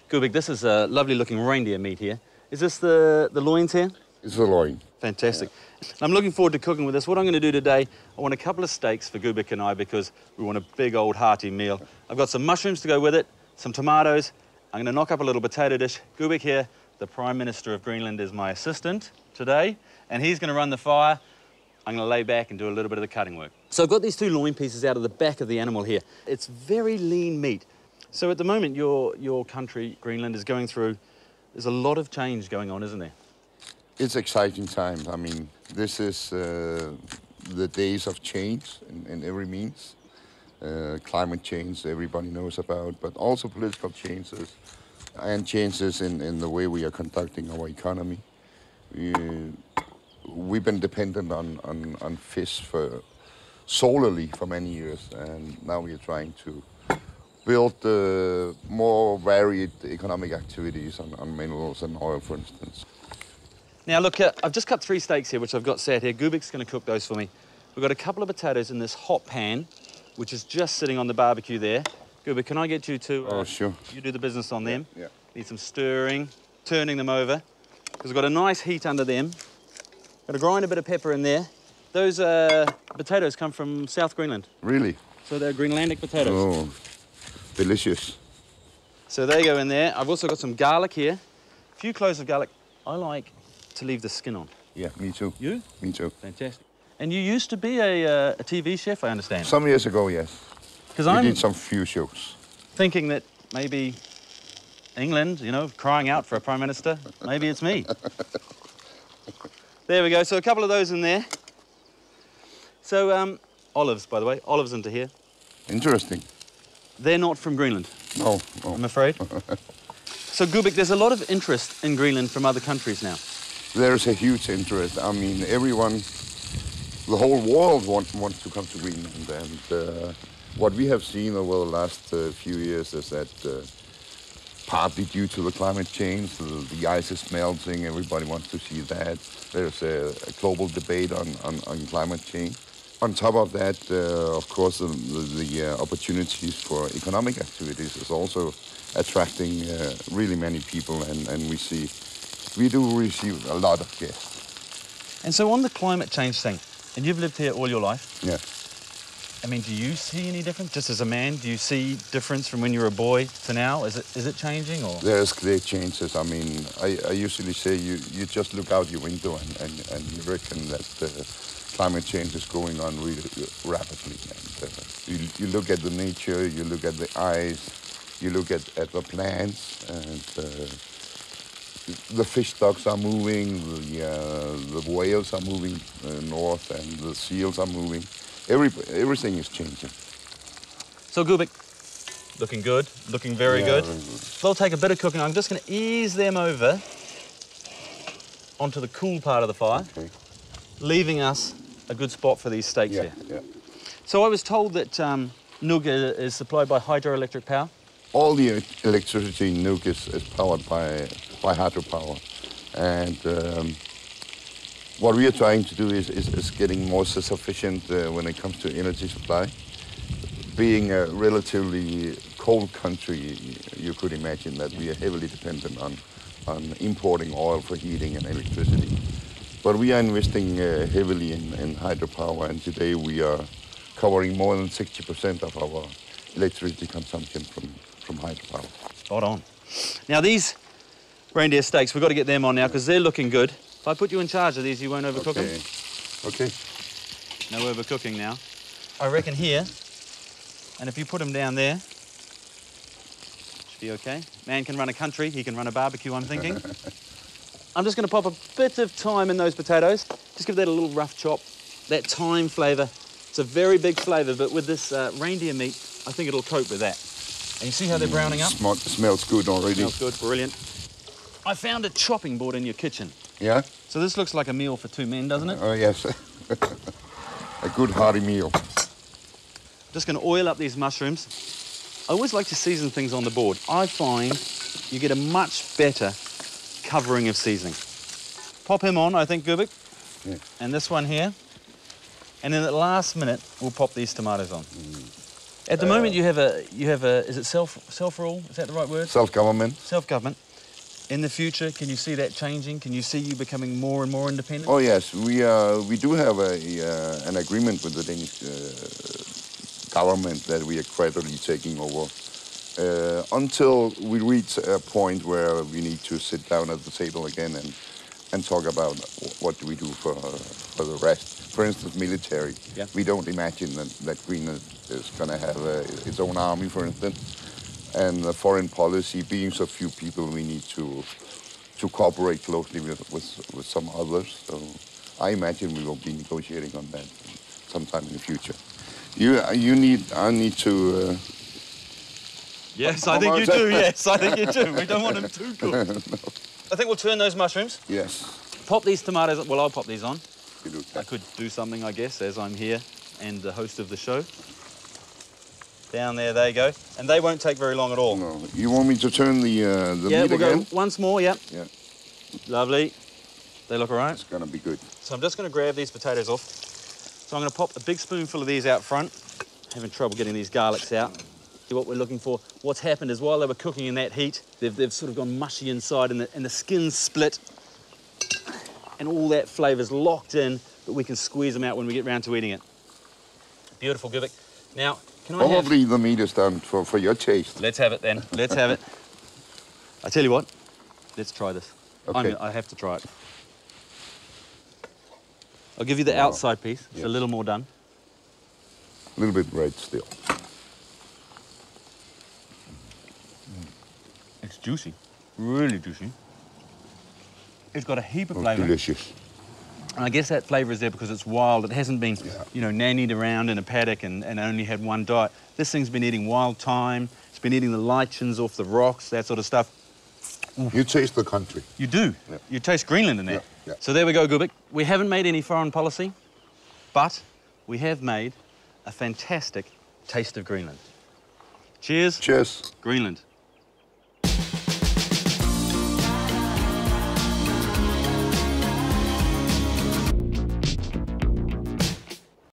Gubik, this is a lovely looking reindeer meat here. Is this the loins here? It's the loin. Fantastic. Yeah. I'm looking forward to cooking with this. What I'm going to do today, I want a couple of steaks for Gubik and I because we want a big old hearty meal. I've got some mushrooms to go with it, some tomatoes. I'm going to knock up a little potato dish. Gubik here, the Prime Minister of Greenland, is my assistant today, and he's going to run the fire. I'm going to lay back and do a little bit of the cutting work. So I've got these two loin pieces out of the back of the animal here. It's very lean meat. So at the moment, your country, Greenland, is going through, there's a lot of change going on, isn't there? It's exciting times. I mean, this is the days of change in every means. Climate change, everybody knows about, but also political changes and changes in the way we are conducting our economy. We've been dependent on fish solely for many years, and now we are trying to build more varied economic activities on minerals and oil, for instance. Now look, I've just cut 3 steaks here, which I've got sat here. Gubik's going to cook those for me. We've got a couple of potatoes in this hot pan, which is just sitting on the barbecue there. Gubik, can I get you to... oh, sure. You do the business on them. Yeah. Need some stirring, turning them over, because we've got a nice heat under them. Got to grind a bit of pepper in there. Those potatoes come from South Greenland. Really? So they're greenlandic potatoes. Oh, delicious. So they go in there. I've also got some garlic here. A few cloves of garlic. I like to leave the skin on. Yeah, me too. You? Me too. Fantastic. And you used to be a TV chef, I understand? Some years ago, yes. Because we I'm did some few shows. Thinking that maybe England, you know, crying out for a Prime Minister, maybe it's me. There we go. So a couple of those in there. So olives, by the way, olives into here. Interesting. They're not from Greenland. No, no. I'm afraid. So Gubik, there's a lot of interest in Greenland from other countries now. There's a huge interest. I mean, everyone, the whole world wants to come to Greenland. And what we have seen over the last few years is that partly due to the climate change, the ice is melting, everybody wants to see that. There's a global debate on climate change. On top of that, of course, the opportunities for economic activities is also attracting really many people, and we do receive a lot of guests. And so on the climate change thing, and you've lived here all your life. Yeah. I mean, do you see any difference? Just as a man, do you see difference from when you were a boy to now? Is it changing, or? There's clear changes. I mean, I usually say you just look out your window and you reckon that climate change is going on really rapidly. And you look at the nature, you look at the ice, you look at the plants, and the fish stocks are moving, the whales are moving north, and the seals are moving. Everything is changing. So Gubik, looking good, looking very good. They'll take a bit of cooking. I'm just going to ease them over onto the cool part of the fire, leaving us a good spot for these steaks here. Yeah. So I was told that Nuuk is supplied by hydroelectric power. All the electricity in Nuuk is powered by hydropower, and what we are trying to do is getting more self-sufficient when it comes to energy supply. Being a relatively cold country, you could imagine that we are heavily dependent on importing oil for heating and electricity. But we are investing heavily in hydropower, and today we are covering more than 60% of our electricity consumption from hydropower. Spot on. Now these reindeer steaks, we've got to get them on now because they're looking good. If I put you in charge of these, you won't overcook them? Okay. No overcooking now. I reckon here, and if you put them down there, should be okay. Man can run a country, he can run a barbecue, I'm thinking. I'm just going to pop a bit of thyme in those potatoes. Just give that a little rough chop. That thyme flavour, it's a very big flavour, but with this reindeer meat, I think it'll cope with that. And you see how they're browning up? Smells good already. Smells good, brilliant. I found a chopping board in your kitchen. Yeah? So this looks like a meal for 2 men, doesn't it? Oh, yes. A good hearty meal. Just going to oil up these mushrooms. I always like to season things on the board. I find you get a much better covering of seasoning. Pop him on, I think, Gubik. Yeah. And this one here. And then at the last minute, we'll pop these tomatoes on. At the moment, you have a is it self-rule? Is that the right word? Self-government. Self-government. In the future, can you see that changing? Can you see you becoming more and more independent? Oh yes, we do have an agreement with the Danish government that we are gradually taking over until we reach a point where we need to sit down at the table again and talk about what do we do for the rest. For instance, military. Yeah. We don't imagine that Greenland is going to have its own army, for instance. And the foreign policy, being so few people, we need to cooperate closely with some others. So I imagine we will be negotiating on that sometime in the future. I need to. Yes, I think you do. Yes, I think you do. We don't want them too cooked. No. I think we'll turn those mushrooms. Yes. Pop these tomatoes. Well, I'll pop these on. You do that. I could do something, I guess, as I'm here and the host of the show. Down there they go. And they won't take very long at all. No. You want me to turn the meat we'll again? go once more, yeah. Yeah. Lovely. They look all right? It's going to be good. So I'm just going to grab these potatoes off. So I'm going to pop a big spoonful of these out front. Having trouble getting these garlics out. What we're looking for, what's happened is while they were cooking in that heat, they've sort of gone mushy inside and the skin's split. And all that flavour's locked in, but we can squeeze them out when we get round to eating it. Beautiful, Gubik. Now, can I Probably the meat is done for your taste. Let's have it then. Let's have it. I tell you what, let's try this. Okay. I have to try it. I'll give you the outside piece. It's a little more done. A little bit red still. It's juicy, really juicy. It's got a heap of flavour. Delicious. And I guess that flavour is there because it's wild. It hasn't been, you know, nannied around in a paddock and only had one diet. This thing's been eating wild thyme. It's been eating the lichens off the rocks, that sort of stuff. Oof. You taste the country. You do. Yeah. You taste Greenland in there. Yeah. So there we go, Gubik. We haven't made any foreign policy, but we have made a fantastic taste of Greenland. Cheers. Cheers. Greenland.